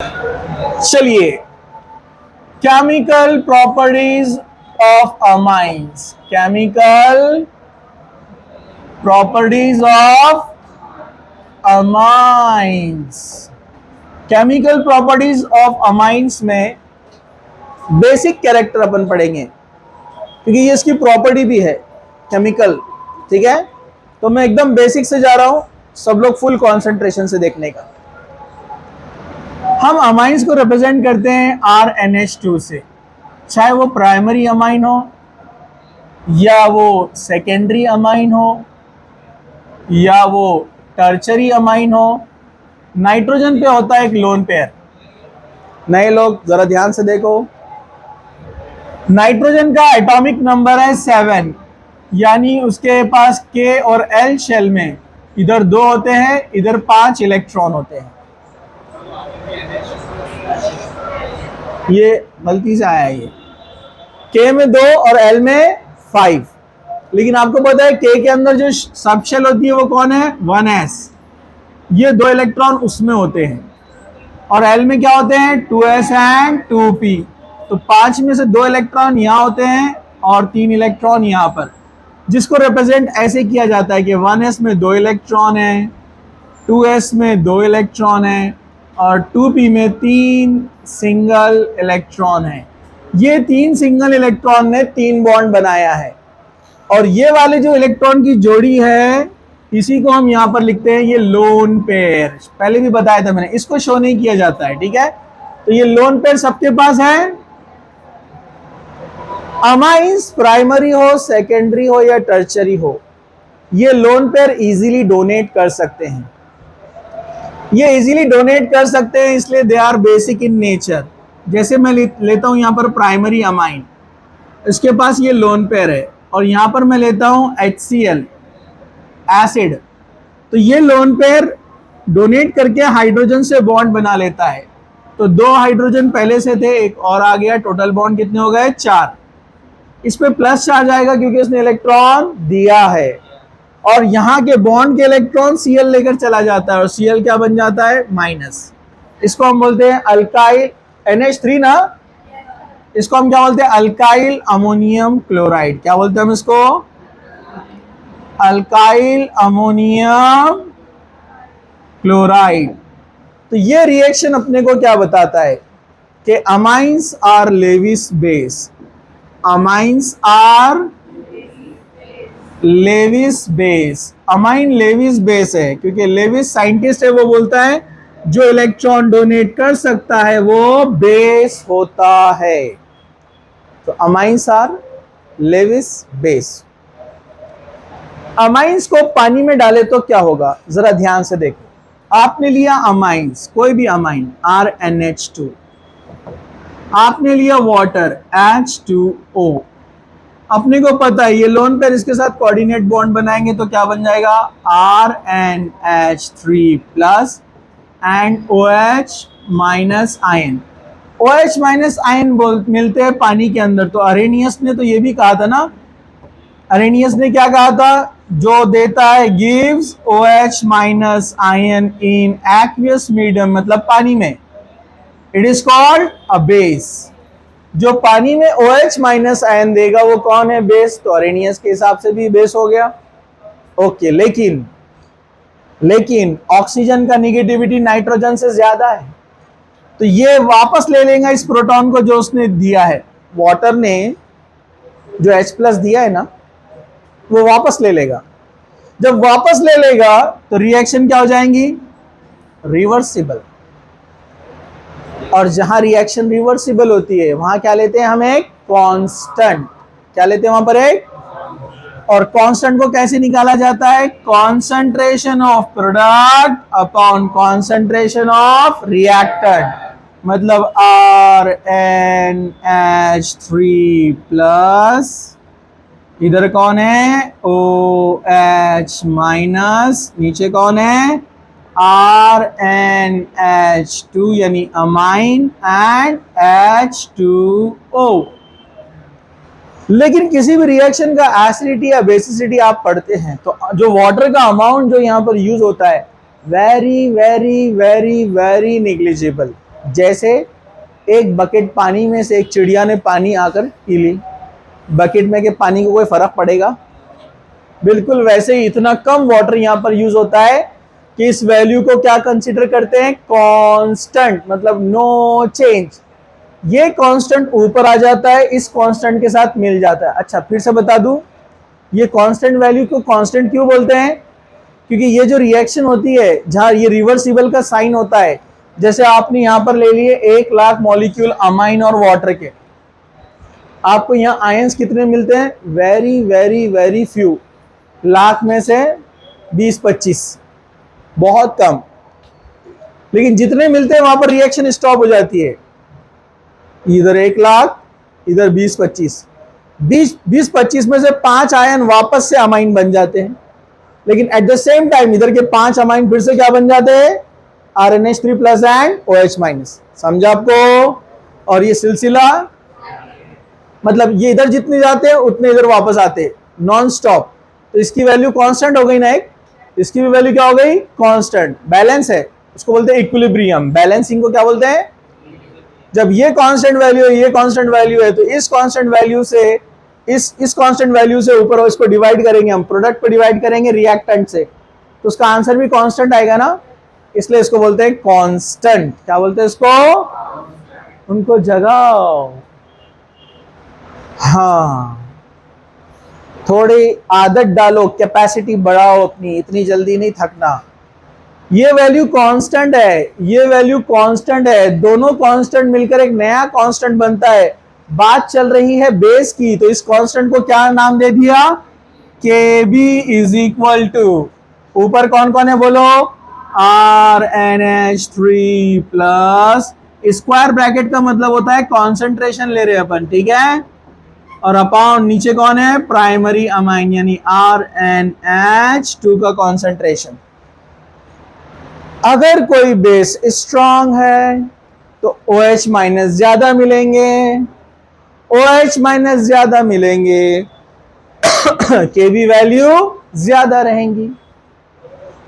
चलिए, chemical properties of amines. Chemical properties of amines. Chemical properties of amines में basic character अपन पढ़ेंगे, क्योंकि ये इसकी प्रॉपर्टी भी है केमिकल। ठीक है, तो मैं एकदम बेसिक से जा रहा हूं, सब लोग फुल कंसंट्रेशन से देखने का। हम अमाइंस को रिप्रेजेंट करते हैं RNH2 से, चाहे वो प्राइमरी अमाइन हो या वो सेकेंडरी अमाइन हो या वो टर्चरी अमाइन हो। नाइट्रोजन पे होता है एक लोन पेयर। नए लोग जरा ध्यान से देखो, नाइट्रोजन का एटॉमिक नंबर है 7, यानी उसके पास K और L शेल में इधर 2 होते हैं, इधर 5 इलेक्ट्रॉन होते हैं। ये गलती से आया, ये K में 2 और L में 5, लेकिन आपको पता है K के अंदर जो सब शेल होती है वो कौन है? 1s। ये 2 इलेक्ट्रॉन उसमें होते हैं, और L में क्या होते हैं? 2s and 2p। तो 5 में से 2 इलेक्ट्रॉन यहाँ होते हैं और 3 इलेक्ट्रॉन यहाँ पर, जिसको रिप्रेजेंट ऐसे किया जाता है कि 1s में 2 इलेक्ट्रॉन है, 2s में 2 इलेक्ट्रॉन है और 2p में 3 सिंगल इलेक्ट्रॉन है। ये 3 सिंगल इलेक्ट्रॉन ने 3 बॉन्ड बनाया है, और ये वाले जो इलेक्ट्रॉन की जोड़ी है इसी को हम यहां पर लिखते हैं ये लोन पेयर। पहले भी बताया था मैंने, इसको शो नहीं किया जाता है। ठीक है, तो ये लोन पेयर सबके पास है। अमाइंस प्राइमरी हो, सेकेंडरी हो या टर्चरी हो, ये लोन पेयर इजीली डोनेट कर सकते हैं। ये इजीली डोनेट कर सकते हैं इसलिए they are basic in nature. जैसे मैं लेता हूं यहां पर प्राइमरी अमाइन, इसके पास ये लोन पेयर है, और यहां पर मैं लेता हूं HCl एसिड, तो ये लोन पेयर डोनेट करके हाइड्रोजन से बॉन्ड बना लेता है। तो 2 हाइड्रोजन पहले से थे, एक और आ गया, टोटल बॉन्ड कितने हो गए? 4। इस पे प्लस चार्ज आएगा क्योंकि उसने इलेक्ट्रॉन दिया है, और यहाँ के बॉन्ड के इलेक्ट्रॉन Cl लेकर चला जाता है, और Cl क्या बन जाता है? माइनस। इसको हम बोलते हैं अल्काइल NH3 ना, इसको हम क्या बोलते हैं? Alkyl ammonium chloride. क्या बोलते हैं हम इसको? Alkyl ammonium chloride. तो ये रिएक्शन अपने को क्या बताता है कि amines are Lewis base. Amines are Lewis base. Amine Lewis base है क्योंकि लेविस साइंटिस्ट है, वो बोलता है जो इलेक्ट्रॉन डोनेट कर सकता है वो बेस होता है। तो amines are Lewis base. Amines को पानी में डाले तो क्या होगा? जरा ध्यान से देखो। आपने लिया अमाइंस, कोई भी अमाइन RNH2, आपने लिया वाटर H2O। अपने को पता है ये लोन पेयर इसके साथ कोऑर्डिनेट बॉन्ड बनाएंगे तो क्या बन जाएगा? RNH3 plus and OH minus ion. OH minus ion मिलते हैं पानी के अंदर। तो अरेनियस ने तो ये भी कहा था ना, अरेनियस ने क्या कहा था? जो देता है गिव्स OH माइनस आयन इन एक्वियस मीडियम, मतलब पानी में, it is called a base. जो पानी में OH माइनस आयन देगा वो कौन है? बेस। तो अरेनियस के हिसाब से भी बेस हो गया। ओके, लेकिन ऑक्सीजन का निगेटिविटी नाइट्रोजन से ज्यादा है, तो ये वापस ले लेगा इस प्रोटॉन को जो उसने दिया है। वाटर ने जो H+ दिया है ना, वो वापस ले लेगा। जब वापस ले लेगा तो रिएक्शन क्या हो जाएंगी? रिवर्सिबल। और जहां रिएक्शन रिवर्सिबल होती है वहां क्या लेते हैं हम? एक कांस्टेंट। क्या लेते हैं वहां पर? एक। और कांस्टेंट को कैसे निकाला जाता है? Concentration of product upon concentration of reactant, मतलब RNH3 प्लस, इधर कौन है? OH माइनस, नीचे कौन है? RNH2 यानी अमाइन एंड H2O। लेकिन किसी भी रिएक्शन का एसिडिटी या बेसिसिटी आप पढ़ते हैं तो जो वाटर का अमाउंट जो यहां पर यूज होता है very very very very negligible. जैसे एक बकेट पानी में से एक चिड़िया ने पानी आकर पी ली, बकेट में के पानी को कोई फर्क पड़ेगा? बिल्कुल वैसे ही इतना कम वाटर यहां पर यूज होता है कि इस वैल्यू को क्या कंसीडर करते हैं? कांस्टेंट, मतलब नो चेंज। ये कांस्टेंट ऊपर आ जाता है, इस कांस्टेंट के साथ मिल जाता है। अच्छा फिर से बता दूं, ये कांस्टेंट वैल्यू को कांस्टेंट क्यों बोलते हैं? क्योंकि ये जो रिएक्शन होती है जहां ये रिवर्सिबल का साइन होता है, जैसे आपने यहां पर ले लिए 1,00,000 मॉलिक्यूल अमाइन और वाटर के, आपको यहाँ आयंस कितने मिलते हैं? Very very very few, lakh में से 20-25, बहुत कम। लेकिन जितने मिलते हैं वहां पर रिएक्शन स्टॉप हो जाती है, इधर 1,00,000, इधर 20-25, 20-25 में से 5 आयन वापस से अमाइन बन जाते हैं, लेकिन एट द सेम टाइम इधर के 5 अमाइन फिर से क्या बन जाते हैं? RNH3+ and OH-। समझा आपको? और ये सिलसिला, मतलब ये इधर जितने जाते हैं उतने इधर वापस आते हैं नॉन स्टॉप। तो इसकी वैल्यू कांस्टेंट हो गई ना, एक इसकी भी वैल्यू क्या हो गई? कांस्टेंट। बैलेंस है, उसको बोलते हैं इक्विलिब्रियम। बैलेंसिंग को क्या बोलते हैं? जब ये कांस्टेंट वैल्यू है, ये कांस्टेंट वैल्यू है, तो इस कांस्टेंट वैल्यू से इस कांस्टेंट वैल्यू से ऊपर इसको डिवाइड करेंगे, हम प्रोडक्ट पे डिवाइड करेंगे रिएक्टेंट से, तो उसका आंसर भी कांस्टेंट आएगा ना, इसलिए इसको बोलते हैं कांस्टेंट। क्या बोलते हैं इसको? उनको जगाओ। हाँ, थोड़ी आदत डालो, कैपेसिटी बढ़ाओ अपनी, इतनी जल्दी नहीं थकना। ये वैल्यू कांस्टेंट है, ये वैल्यू कांस्टेंट है, दोनों कांस्टेंट मिलकर एक नया कांस्टेंट बनता है। बात चल रही है बेस की, तो इस कांस्टेंट को क्या नाम दे दिया? Kb इज इक्वल टू, ऊपर कौन कौन है बोलो? RNH3+, स्क्वायर ब्रैकेट का मतलब होता है कॉन्सेंट्रेशन ले रहे हैं अपन, ठीक है, और अपॉन नीचे कौन है? प्राइमरी अमाइन यानी RNH2 का कॉन्सेंट्रेशन। अगर कोई बेस स्ट्रांग है तो OH- ज्यादा मिलेंगे, OH- ज्यादा मिलेंगे, Kb वैल्यू ज्यादा रहेंगी।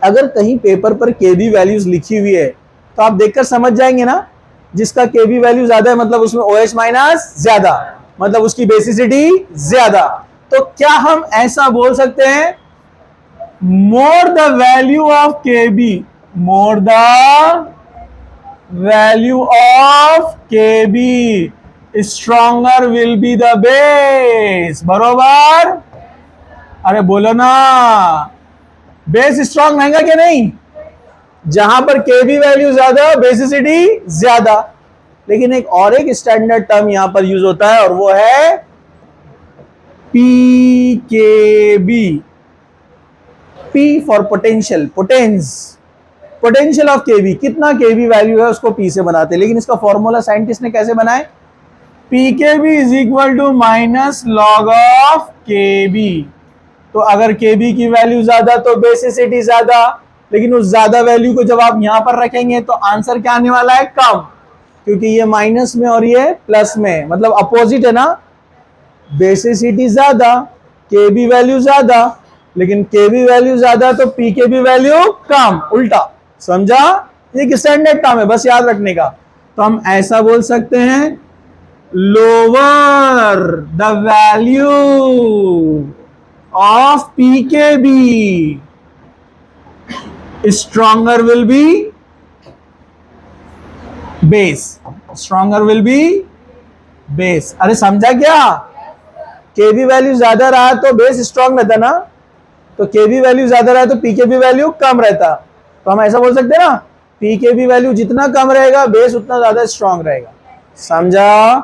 अगर कहीं पेपर पर Kb वैल्यूज लिखी हुई है तो आप देखकर समझ जाएंगे ना, जिसका Kb वैल्यू ज्यादा है मतलब उसमें OH- ज्यादा, मतलब उसकी बेसिसिटी ज्यादा। तो क्या हम ऐसा बोल सकते हैं? More the value of Kb, more the value of Kb, stronger will be the base. बरोबर? अरे बोलो ना, बेस स्ट्रॉन्ग रहेगा क्या नहीं? जहां पर Kb वैल्यू ज्यादा, बेसिसिटी ज्यादा। लेकिन एक स्टैंडर्ड टर्म यहां पर यूज होता है और वो है PKB, P for potential, potential of Kb, कितना Kb वैल्यू है उसको P से बनाते हैं। लेकिन इसका फॉर्मूला साइंटिस्ट ने कैसे बनाए? PKB is equal to minus log of Kb। तो अगर Kb की वैल्यू ज्यादा तो बेसिसिटी ज्यादा, लेकिन उस ज्यादा वैल्यू को जब आप यहां पर रखेंगे तो आंसर क्या आने वाला है? कम, क्योंकि ये माइनस में और ये प्लस में, मतलब अपोजिट है ना। बेसिसिटी ज्यादा, Kb वैल्यू ज्यादा, लेकिन Kb वैल्यू ज्यादा तो PKB वैल्यू कम, उल्टा। समझा? ये स्टैंडर्ड टर्म है, बस याद रखने का। तो हम ऐसा बोल सकते हैं, lower the value of PKB, stronger will be base, stronger will be base। अरे समझा क्या? Kb वैल्यू ज्यादा रहा तो बेस स्ट्रॉन्ग रहता ना, तो Kb वैल्यू ज्यादा रहा तो PKB वैल्यू कम रहता। तो हम ऐसा बोल सकते हैं ना, PKB वैल्यू जितना कम रहेगा बेस उतना ज्यादा स्ट्रॉन्ग रहेगा। समझा?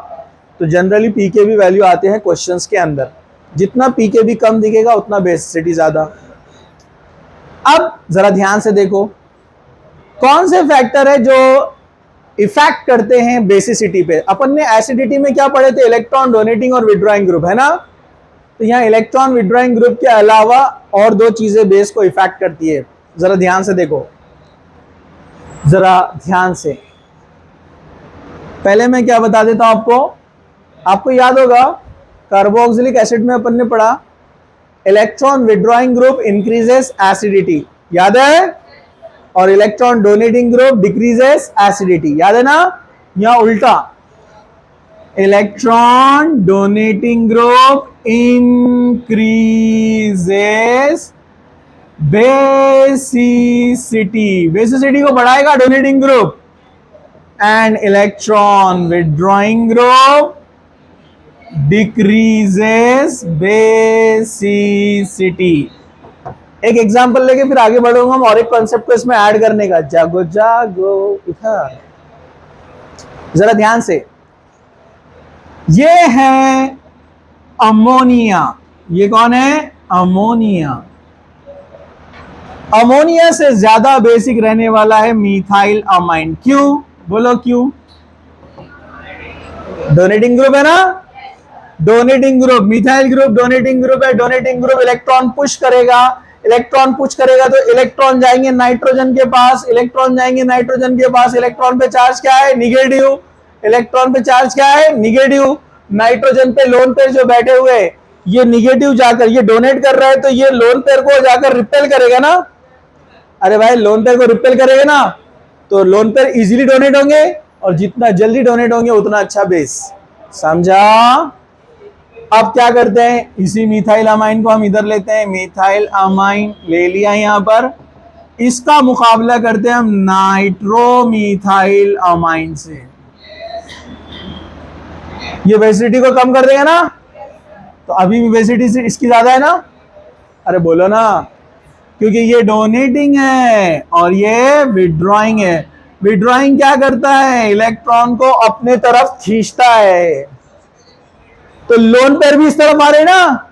तो जनरली PKB वैल्यू आते हैं क्वेश्चंस के अंदर, जितना PKB कम दिखेगा उतना बेसिसिटी ज्यादा। अब जरा ध्यान से देखो, कौन से फैक्टर है जो इफेक्ट करते हैं बेसिसिटी पे? अपन ने एसिडिटी में क्या पढ़े थे? इलेक्ट्रॉन डोनेटिंग और विड्रॉइंग ग्रुप, है ना। तो यहाँ इलेक्ट्रॉन विड्रॉइंग ग्रुप के अलावा और दो चीजें बेस को इफेक्ट करती है। जरा ध्यान से देखो, जरा ध्यान से। पहले मैं क्या बता देता हूं आपको याद होगा कार्बोक्सिलिक एसिड में अपन ने पढ़ा electron withdrawing group increases acidity, याद है, और electron donating group decreases acidity, याद है ना। या उल्टा, electron donating group increases basicity को बढ़ाएगा donating group, and electron withdrawing group decreases basicity. एक एग्जांपल लेके फिर आगे बढ़ूंगा हम और एक कॉन्सेप्ट को इसमें ऐड करने का। जागो जागो उठा, जरा ध्यान से, ये है अमोनिया। ये कौन है? अमोनिया। अमोनिया से ज्यादा बेसिक रहने वाला है मीथाइल अमाइन। क्यों? बोलो क्यों? डोनेटिंग ग्रुप है ना, donating group, methyl group donating group है। डोनेटिंग ग्रुप इलेक्ट्रॉन पुश करेगा, इलेक्ट्रॉन पुश करेगा तो इलेक्ट्रॉन जाएंगे नाइट्रोजन के पास, इलेक्ट्रॉन जाएंगे नाइट्रोजन के पास। इलेक्ट्रॉन पे चार्ज क्या है? निगेटिव। इलेक्ट्रॉन पे चार्ज क्या है? निगेटिव। नाइट्रोजन पे लोन पेयर जो बैठे हुए, ये निगेटिव जाकर, ये डोनेट कर रहा है तो ये लोन पेयर को जाकर रिपेल करेगा ना। अरे भाई, लोन पेयर को रिपेल करेगा ना, तो लोन पेयर इजीली डोनेट होंगे, और जितना जल्दी डोनेट होंगे उतना अच्छा बेस। समझा? अब क्या करते हैं, इसी मिथाइल अमाइन को हम इधर लेते हैं। मिथाइल अमाइन ले लिया यहां पर, इसका मुकाबला करते हैं हम नाइट्रोमिथाइल अमाइन से। ये बेसिसिटी को कम कर देगा ना, तो अभी भी बेसिसिटी इसकी ज्यादा है ना। अरे बोलो ना, क्योंकि ये डोनेटिंग है और ये विड्रॉइंग है। विड्रॉइंग क्या करता है? इलेक्ट्रॉन को अपने तरफ खींचता है। तो लोन पेयर भी इस तरफ आ रहे हैं ना,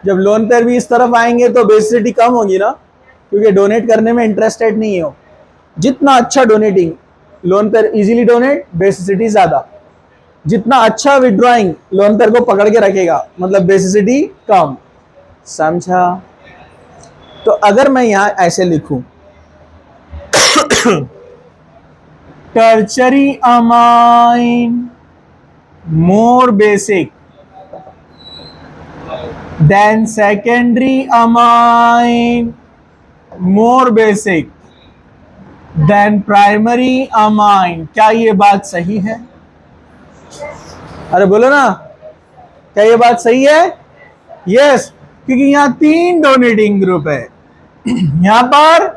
जब लोन पेयर भी इस तरफ आएंगे तो बेसिसिटी कम होगी ना, क्योंकि डोनेट करने में इंटरेस्टेड नहीं हो। जितना अच्छा donating, lone pair easily donate, basicity ज्यादा। जितना अच्छा विड्रॉइंग, लोन पेयर को पकड़ के रखेगा, मतलब बेसिसिटी कम। समझा? तो अगर मैं यहां ऐसे लिखूं, tertiary amine more basic than secondary amine, more basic than primary amine, क्या ये बात सही है? अरे बोलो ना, क्या ये बात सही है? यस, क्योंकि यहां 3 डोनेटिंग ग्रुप है, यहां पर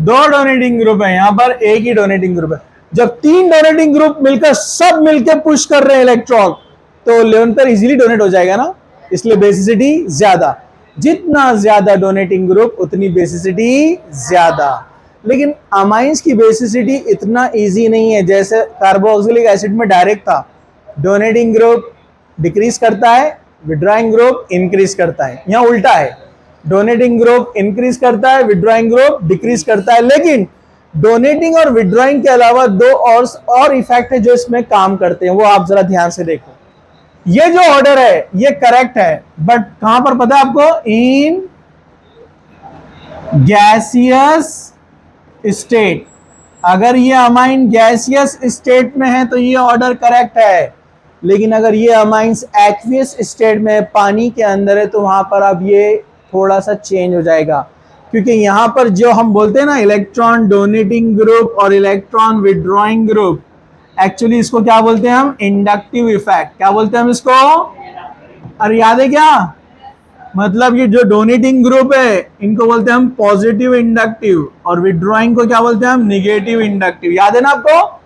2 डोनेटिंग ग्रुप है, यहां पर एक ही डोनेटिंग ग्रुप है। जब 3 डोनेटिंग ग्रुप मिलकर सब मिलकर पुश कर रहे हैं इलेक्ट्रॉन, तो लोन पेयर इजीली डोनेट हो जाएगा ना, इसलिए बेसिसिटी ज्यादा। जितना ज्यादा डोनेटिंग ग्रुप उतनी बेसिसिटी ज्यादा। लेकिन अमाइंस की बेसिसिटी इतना इजी नहीं है जैसे कार्बोक्सिलिक एसिड में डायरेक्ट था। डोनेटिंग ग्रुप डिक्रीज करता है, विड्रॉइंग ग्रुप इंक्रीज करता है। यहां उल्टा है, डोनेटिंग ग्रुप इंक्रीज करता है, विड्रॉइंग ग्रुप डिक्रीज करता है। लेकिन डोनेटिंग और विड्रॉइंग के अलावा 2 और इफेक्ट है जो इसमें काम करते हैं, वो आप जरा ध्यान से देखो। ये जो ऑर्डर है ये करेक्ट है, बट कहां पर पता है आपको? In gaseous state. अगर ये अमाइन गैसियस स्टेट में है तो ये ऑर्डर करेक्ट है, लेकिन अगर ये अमाइंस एक्वियस स्टेट में, पानी के अंदर है, तो वहां पर अब ये थोड़ा सा चेंज हो जाएगा। क्योंकि यहां पर जो हम बोलते हैं ना, इलेक्ट्रॉन डोनेटिंग ग्रुप और इलेक्ट्रॉन विड्रॉइंग ग्रुप, एक्चुअली इसको क्या बोलते हैं हम? Inductive effect. क्या बोलते हैं हम इसको? अरे याद है क्या? मतलब ये जो डोनेटिंग ग्रुप है इनको बोलते हैं हम पॉजिटिव इंडक्टिव, और विड्रॉइंग को क्या बोलते हैं हम? Negative inductive. याद है ना आपको?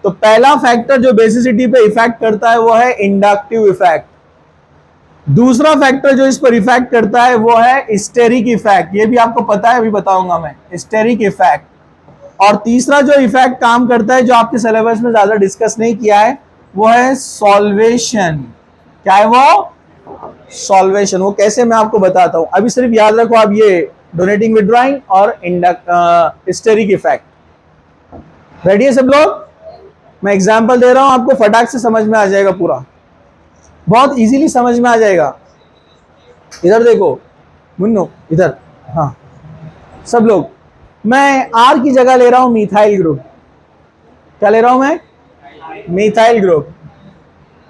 तो पहला फैक्टर जो बेसिसिटी पे इफेक्ट करता है वो है इंडक्टिव इफेक्ट। दूसरा फैक्टर जो इस पर इफेक्ट करता है वो है स्टेरिक इफेक्ट। ये भी आपको पता है, अभी बताऊंगा मैं, स्टेरिक इफेक्ट। और तीसरा जो इफेक्ट काम करता है, जो आपके सिलेबस में ज्यादा डिस्कस नहीं किया है, वो है सॉल्वेशन। क्या है वो? सॉल्वेशन। वो कैसे, मैं आपको बताता हूं। अभी सिर्फ याद रखो आप ये डोनेटिंग विड्रॉइंग और स्टेरिक इफेक्ट। रेडी है सब लोग? मैं एग्जांपल दे रहा हूं आपको, फटाक से समझ में आ जाएगा, पूरा बहुत इजीली समझ में आ जाएगा। इधर देखो मुन्नो, इधर। हाँ सब लोग, मैं आर की जगह ले रहा हूं मिथाइल ग्रुप। क्या ले रहा हूं मैं? Methyl group.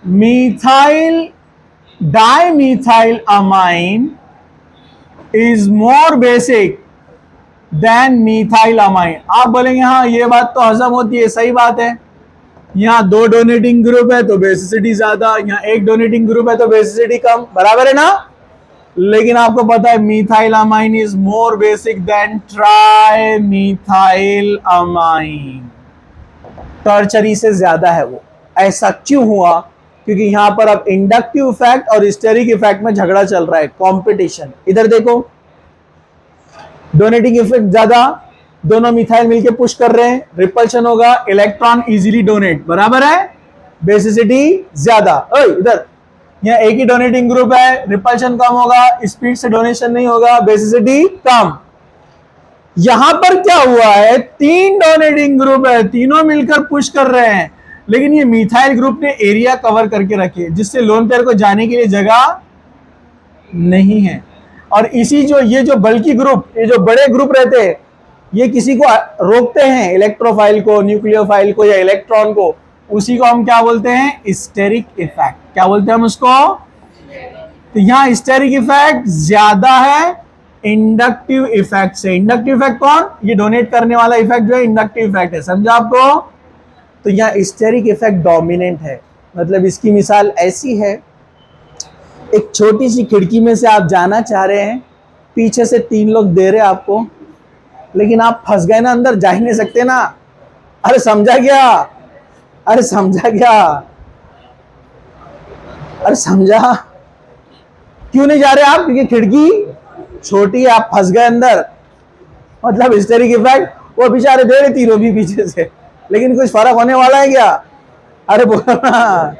Methyl dimethyl amine is more basic than methyl amine. आप बोलेंगे हाँ ये बात तो हजम होती है, सही बात है, यहाँ दो डोनेटिंग ग्रुप है तो बेसिसिटी ज्यादा, यहाँ एक डोनेटिंग ग्रुप है तो बेसिसिटी कम, बराबर है ना। लेकिन आपको पता है methyl amine is more basic than tri methyl amine, tertiary से ज्यादा है वो। ऐसा क्यों हुआ? क्योंकि यहां पर अब इंडक्टिव इफेक्ट और स्टेरिक इफेक्ट में झगड़ा चल रहा है, कंपटीशन। इधर देखो, डोनेटिंग इफेक्ट ज्यादा, दोनों मिथाइल मिलके पुश कर रहे हैं, रिपल्शन होगा, इलेक्ट्रॉन इजीली डोनेट, बराबर है, बेसिसिटी ज्यादा। इधर यहाँ एक ही डोनेटिंग ग्रुप है, रिपल्शन कम होगा, स्पीड से डोनेशन नहीं होगा, बेसिसिटी कम। यहां पर क्या हुआ है, तीन डोनेटिंग ग्रुप है, तीनों मिलकर पुश कर रहे हैं, लेकिन ये मिथाइल ग्रुप ने एरिया कवर करके रखे, जिससे लोन पेयर को जाने के लिए जगह नहीं है। और इसी जो ये जो बल्कि ग्रुप, ये जो बड़े ग्रुप रहते हैं, ये किसी को रोकते हैं, इलेक्ट्रोफाइल को, न्यूक्लियोफाइल को या इलेक्ट्रॉन को, उसी को हम क्या बोलते हैं, स्टेरिक इफेक्ट। क्या बोलते हैं हम उसको? तो यहां स्टेरिक इफेक्ट ज्यादा है इंडक्टिव इफेक्ट से। इंडक्टिव इफेक्ट कौन? ये डोनेट करने वाला इफेक्ट जो है इंडक्टिव इफेक्ट है, समझा आपको। तो यहाँ स्टेरिक इफेक्ट डोमिनेंट है। मतलब इसकी मिसाल ऐसी है, एक छोटी सी खिड़की में से आप जाना चाह रहे हैं, पीछे से तीन लोग दे रहे आपको, लेकिन आप फंस गए ना, अंदर जा ही नहीं सकते ना। अरे समझा क्या? अरे समझा क्या? अरे समझा? क्यों नहीं जा रहे आप? क्योंकि खिड़की छोटी है, आप फंस गए अंदर। मतलब स्टेरिक इफेक्ट, वो बेचारे दे रहे तीनों भी पीछे से, लेकिन कुछ फर्क होने वाला है क्या? अरे बोलो ना।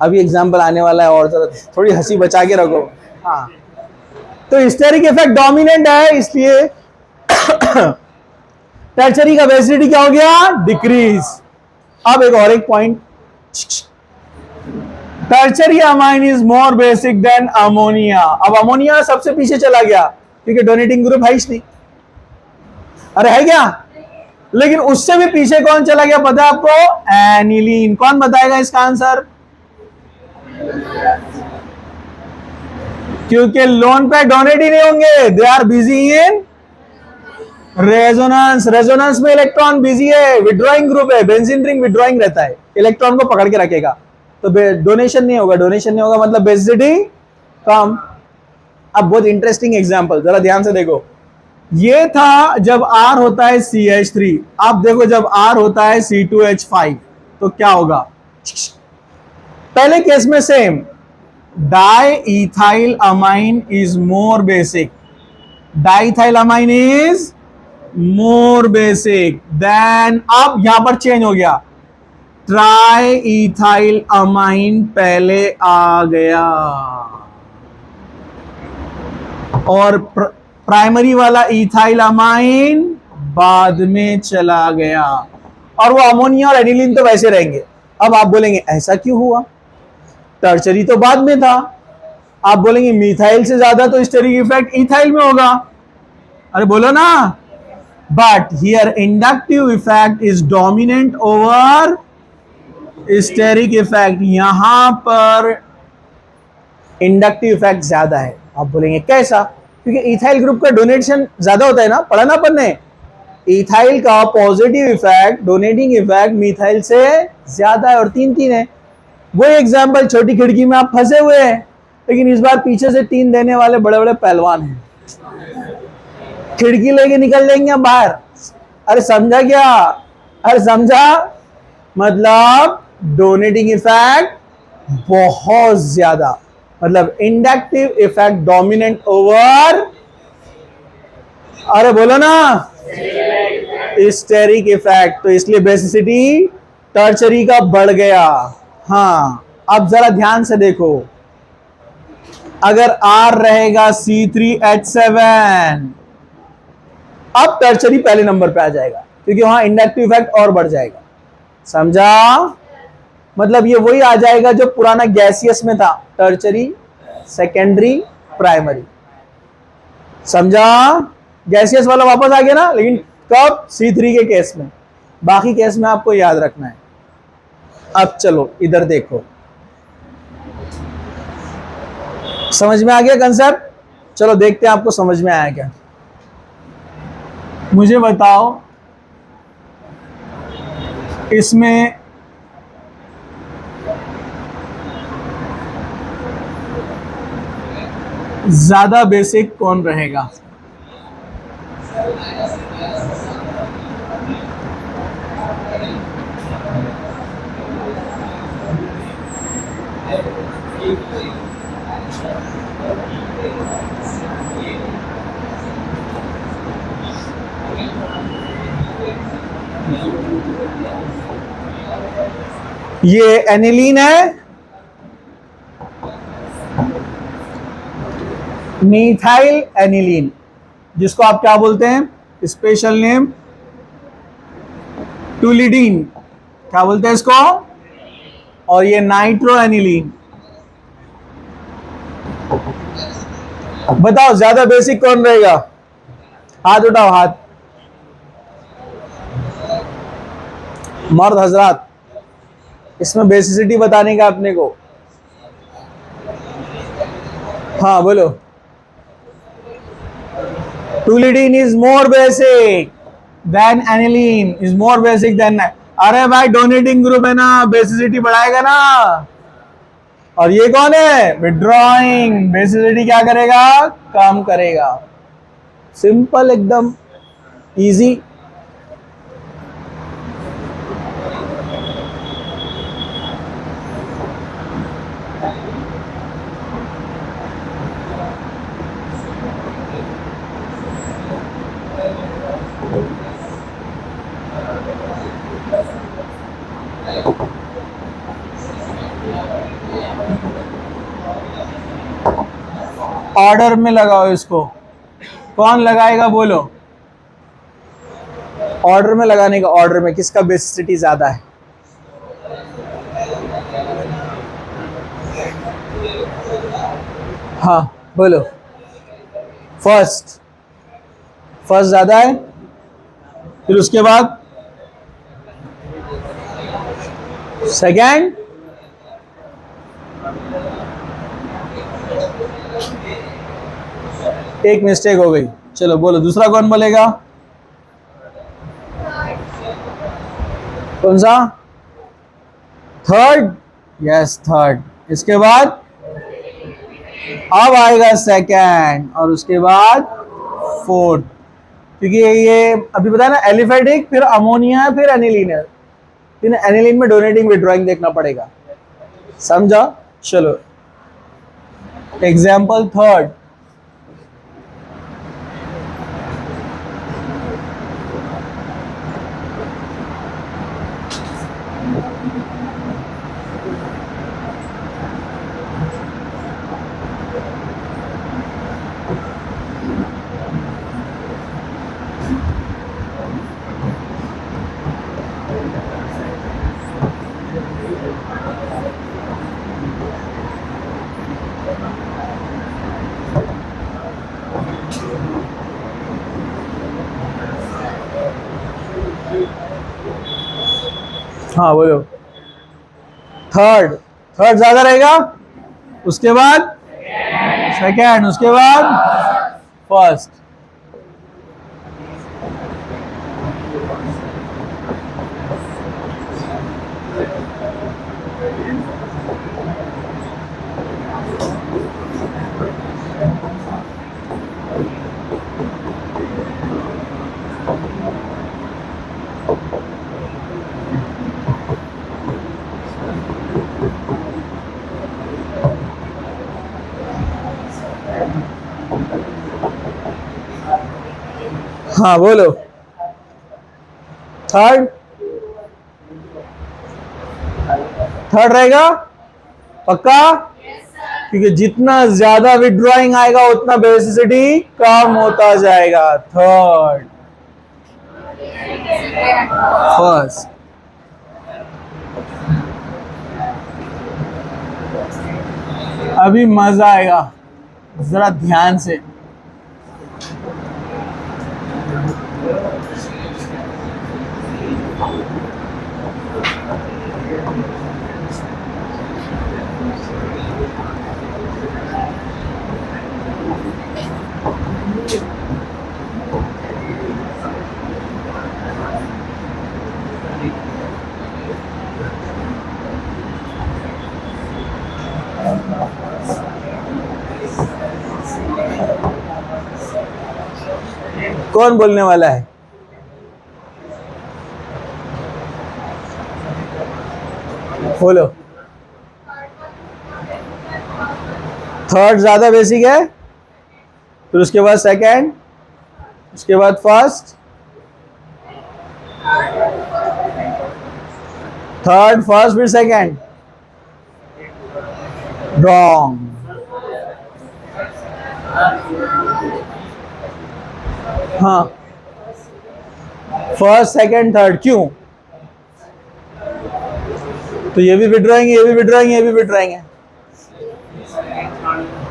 अभी एग्जाम्पल आने वाला है, और जरा थोड़ी हंसी बचा के रखो। हाँ, तो स्टेरिक इफेक्ट डोमिनेंट है, इसलिए टर्शरी का बेसिसिटी क्या हो गया? डिक्रीज। अब एक point, tertiary amine is more basic than ammonia. अब अमोनिया सबसे पीछे चला गया क्योंकि डोनेटिंग ग्रुप है ही नहीं। अरे है क्या? लेकिन उससे भी पीछे कौन चला गया पता है आपको? एनिलीन। कौन बताएगा इसका आंसर? क्योंकि लोन पे डोनेट ही नहीं होंगे, they are busy in resonance. Resonance में इलेक्ट्रॉन बिजी है, विड्रॉइंग ग्रुप है, बेंजीन रिंग विड्रॉइंग रहता है, इलेक्ट्रॉन को पकड़ के रखेगा, तो डोनेशन नहीं होगा। डोनेशन नहीं होगा मतलब बेसिसिटी कम। अब बहुत इंटरेस्टिंग एग्जांपल, जरा ध्यान से देखो। ये था जब R होता है CH3, आप देखो जब R होता है C2H5 तो क्या होगा? पहले केस में same, diethyl amine is more basic, diethyl amine is more basic than, अब यहां पर चेंज हो गया, ट्राईइथाइल अमाइन पहले आ गया और प्राइमरी वाला इथाइल अमाइन बाद में चला गया, और वो अमोनिया और एनिलीन तो वैसे रहेंगे। अब आप बोलेंगे ऐसा क्यों हुआ? टर्शरी तो बाद में था। आप बोलेंगे मिथाइल से ज्यादा तो स्टेरिक इफेक्ट इथाइल में होगा। अरे बोलो ना। But here inductive effect is dominant over steric effect. यहां पर इंडक्टिव इफेक्ट ज्यादा है। आप बोलेंगे कैसा? क्योंकि इथाइल ग्रुप का डोनेशन ज्यादा होता है ना, पढ़ा ना अपन ने। इथाइल का positive effect, donating effect methyl से ज्यादा है, और तीन तीन है। वो एग्जाम्पल, छोटी खिड़की में आप फंसे हुए हैं, लेकिन इस बार पीछे से तीन देने वाले बड़े बड़े पहलवान हैं, खिड़की लेके निकल जाएंगे बाहर। अरे समझा क्या? अरे समझा? मतलब डोनेटिंग इफेक्ट बहुत ज्यादा, मतलब इंडक्टिव इफेक्ट डोमिनेंट ओवर, अरे बोलो ना, स्टेरिक इफेक्ट। तो इसलिए बेसिसिटी टर्शरी का बढ़ गया। हाँ, अब जरा ध्यान से देखो, अगर R रहेगा C3H7, अब टर्शरी पहले नंबर पे आ जाएगा क्योंकि वहां इंडक्टिव इफेक्ट और बढ़ जाएगा। समझा? मतलब ये वही आ जाएगा जो पुराना गैसियस में था, टर्शरी, सेकेंडरी, प्राइमरी। समझा? गैसियस वाला वापस आ गया ना, लेकिन कब? C3 के केस में। बाकी केस में आपको याद रखना है। अब चलो इधर देखो, समझ में आ गया कंसेप्ट? चलो देखते हैं आपको समझ में आया क्या। मुझे बताओ, इसमें ज्यादा बेसिक कौन रहेगा? ये एनिलीन है, मीथाइल एनिलीन, जिसको आप क्या बोलते हैं? स्पेशल नेम टूलिडीन, क्या बोलते हैं इसको? और ये नाइट्रो एनिलीन। बताओ ज्यादा बेसिक कौन रहेगा? हाथ उठाओ, हाथ। मर्द हजरात, इसमें बेसिसिटी बताने का अपने को। हाँ बोलो। Toluidine is more basic than aniline, is more basic than. अरे भाई डोनेटिंग ग्रुप है ना, बेसिसिटी बढ़ाएगा ना। और ये कौन है? विड्रॉइंग, बेसिसिटी क्या करेगा? कम करेगा। सिंपल, एकदम इजी। ऑर्डर में लगाओ इसको। कौन लगाएगा बोलो? ऑर्डर में लगाने का, ऑर्डर में किसका बेसिसिटी ज्यादा है? हाँ बोलो। फर्स्ट, फर्स्ट ज्यादा है, फिर उसके बाद सेकंड, एक मिस्टेक हो गई। चलो बोलो दूसरा कौन बोलेगा? कौन सा? Third, yes third. इसके बाद अब आएगा सेकंड, और उसके बाद फोर्थ। क्योंकि ये अभी बताया ना, एलिफेटिक, फिर अमोनिया है, फिर एनिलीन है। फिर एनिलीन में डोनेटिंग विड्रॉइंग देखना पड़ेगा, समझा? चलो एग्जाम्पल थर्ड। हाँ बोलो। थर्ड, थर्ड ज्यादा रहेगा, उसके बाद सेकंड, उसके बाद फर्स्ट। हाँ बोलो। थर्ड, थर्ड रहेगा पक्का? क्योंकि जितना ज्यादा विड्रॉइंग आएगा उतना बेसिसिटी कम होता जाएगा। Third, first. अभी मजा आएगा, जरा ध्यान से। कौन बोलने वाला है? बोलो। थर्ड ज्यादा बेसिक है, फिर उसके बाद सेकंड, उसके बाद फर्स्ट, थर्ड, फर्स्ट, फिर सेकंड। रॉन्ग। हाँ, फर्स्ट, सेकंड, थर्ड। क्यों? तो ये भी विड्रॉइंग, ये भी विड्रॉइंग, ये भी विड्रॉइंग है।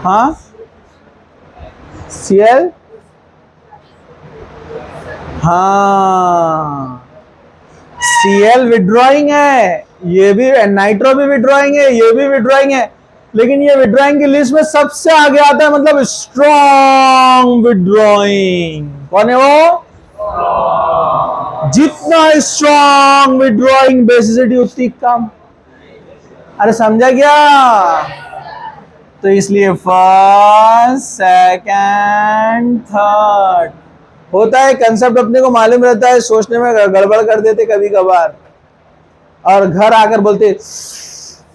हाँ, सीएल, हाँ, सीएल विड्रॉइंग है, ये भी नाइट्रो भी विड्रॉइंग है, ये भी विड्रॉइंग है, लेकिन ये विड्रॉइंग की लिस्ट में सबसे आगे आता है, मतलब स्ट्रॉन्ग विड्रॉइंग। कौन है वो? जितना स्ट्रॉन्ग विड्रॉइंग बेसिसिटी उतनी कम। अरे समझा क्या? तो इसलिए फर्स्ट, सेकंड, थर्ड होता है। कंसेप्ट अपने को मालूम रहता है, सोचने में गड़बड़ कर देते कभी कभार, और घर आकर बोलते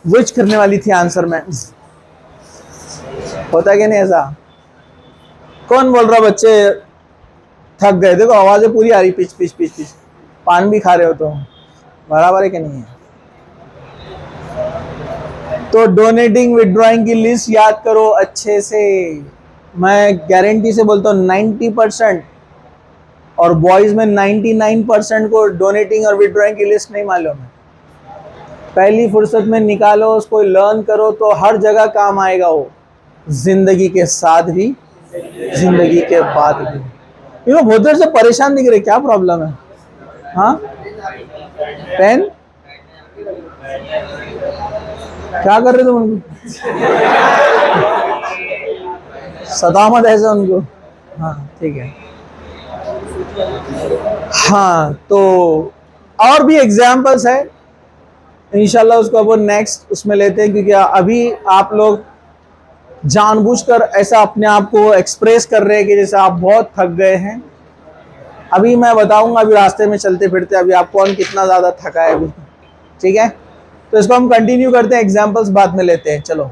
विच करने वाली थी आंसर में। होता है कि नहीं ऐसा? कौन बोल रहा बच्चे थक गए? देखो आवाजें पूरी आ रही, पिच पिच पिच पिच। पान भी खा रहे हो तो बराबर है कि नहीं है? तो डोनेटिंग विड्रॉइंग की लिस्ट याद करो अच्छे से। मैं गारंटी से बोलता हूँ 90% और बॉयज में 99% को डोनेटिंग और विड्रॉइंग की लिस्ट नहीं मालूम है। पहली फुर्सत में निकालो उसको, लर्न करो तो हर जगह काम आएगा वो, जिंदगी के साथ भी, जिंदगी के बाद भी। बहुत देर से परेशान दिख रहे, क्या प्रॉब्लम है? हाँ, पेन क्या कर रहे तुम उनको? सता मत ऐसा उनको। हाँ ठीक है। हाँ, तो और भी एग्जाम्पल्स है, इंशाल्लाह उसको अपन नेक्स्ट उसमें लेते हैं, क्योंकि अभी आप लोग जानबूझकर ऐसा अपने आप को एक्सप्रेस कर रहे हैं कि जैसे आप बहुत थक गए हैं। अभी मैं बताऊंगा, अभी रास्ते में चलते फिरते अभी आप कौन कितना ज़्यादा थका है अभी। ठीक है, तो इसको हम कंटिन्यू करते हैं, एग्जाम्पल्स बाद में लेते हैं। चलो।